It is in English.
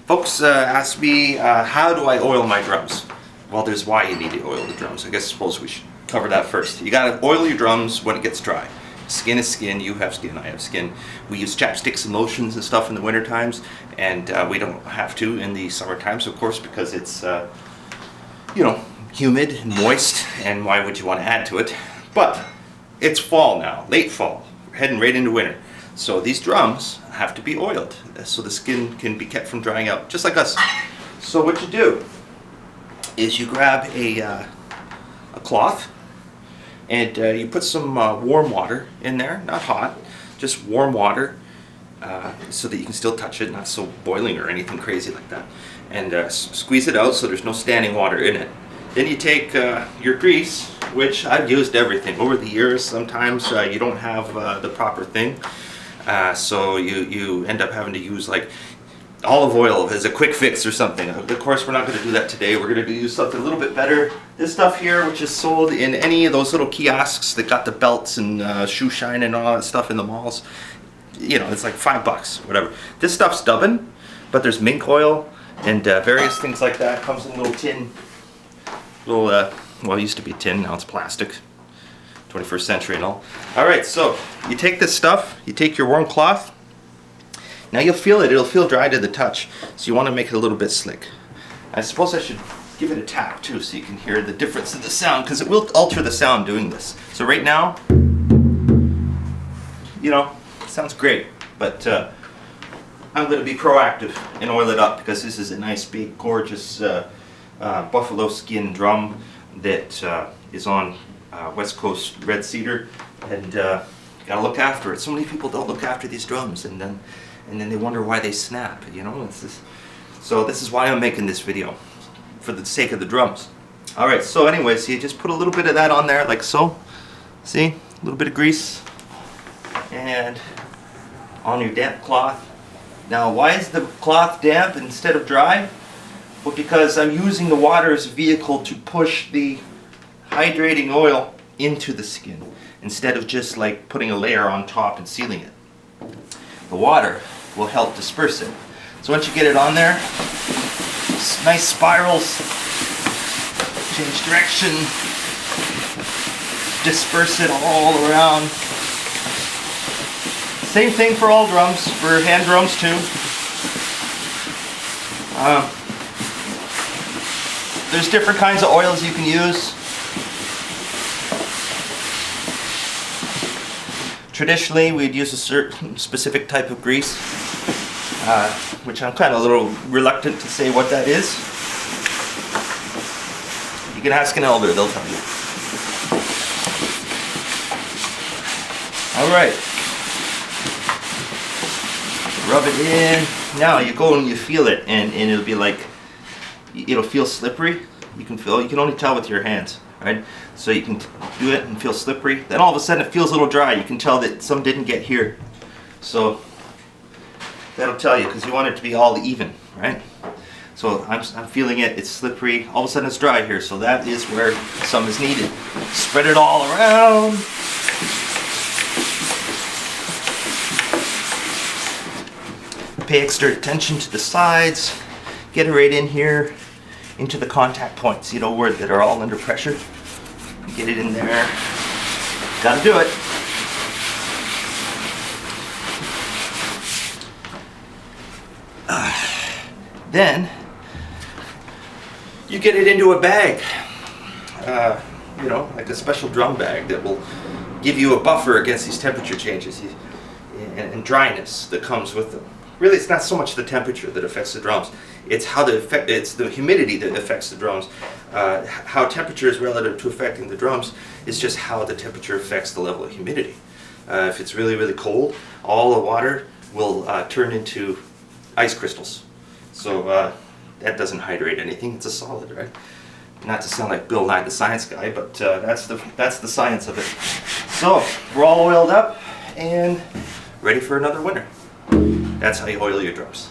Folks ask me, how do I oil my drums? Well, there's why you need to oil the drums. I suppose we should cover that first. You gotta oil your drums when it gets dry. Skin is skin, you have skin, I have skin. We use chapsticks and lotions and stuff in the winter times, and we don't have to in the summer times, of course, because it's, humid and moist, and why would you want to add to it? But it's fall now, late fall. We're heading right into winter. So these drums have to be oiled so the skin can be kept from drying out, just like us. So what you do is you grab a cloth and you put some warm water in there, not hot, just warm water, so that you can still touch it, not so boiling or anything crazy like that. And squeeze it out so there's no standing water in it. Then you take your grease, which I've used everything over the years. Sometimes you don't have the proper thing. So you end up having to use like olive oil as a quick fix or something. Of course, we're not going to do that today. We're going to use something a little bit better. This stuff here, which is sold in any of those little kiosks that got the belts and shoe shine and all that stuff in the malls. You know, it's like $5, whatever. This stuff's dubbin, but there's mink oil and various things like that. Comes in a little tin. Well, it used to be tin, now it's plastic. 21st century and all. Alright, so you take this stuff, you take your warm cloth. Now you'll feel it, it'll feel dry to the touch. So you want to make it a little bit slick. I suppose I should give it a tap too so you can hear the difference in the sound, because it will alter the sound doing this. So right now, it sounds great, but I'm going to be proactive and oil it up, because this is a nice big gorgeous buffalo skin drum that is on West Coast red cedar, and gotta look after it. So many people don't look after these drums, and then they wonder why they snap. So this is why I'm making this video, for the sake of the drums. All right. So anyways, you just put a little bit of that on there, like so. See, a little bit of grease, and on your damp cloth. Now, why is the cloth damp instead of dry? Well, because I'm using the water as a vehicle to push the hydrating oil into the skin instead of just like putting a layer on top and sealing it. The water will help disperse it. So once you get it on there, nice spirals, change direction, disperse it all around. Same thing for all drums, for hand drums too. There's different kinds of oils you can use. Traditionally, we'd use a certain specific type of grease, which I'm kind of a little reluctant to say what that is. You can ask an elder, they'll tell you. All right. Rub it in. Now you go and you feel it, and it'll be like, it'll feel slippery. You can only tell with your hands, right? So you can do it and feel slippery. Then all of a sudden it feels a little dry. You can tell that some didn't get here. So that'll tell you, because you want it to be all even, right? So I'm feeling it, it's slippery. All of a sudden it's dry here, so that is where some is needed. Spread it all around. Pay extra attention to the sides. Get it right in here, into the contact points, where that are all under pressure. Get it in there. Gotta do it. Then you get it into a bag. Like a special drum bag that will give you a buffer against these temperature changes and dryness that comes with them. Really, it's not so much the temperature that affects the drums. It's it's the humidity that affects the drums. How temperature is relative to affecting the drums is just how the temperature affects the level of humidity. If it's really, really cold, all the water will turn into ice crystals. So that doesn't hydrate anything. It's a solid, right? Not to sound like Bill Nye the Science Guy, but that's the science of it. So we're all oiled up and ready for another winter. That's how you oil your drums.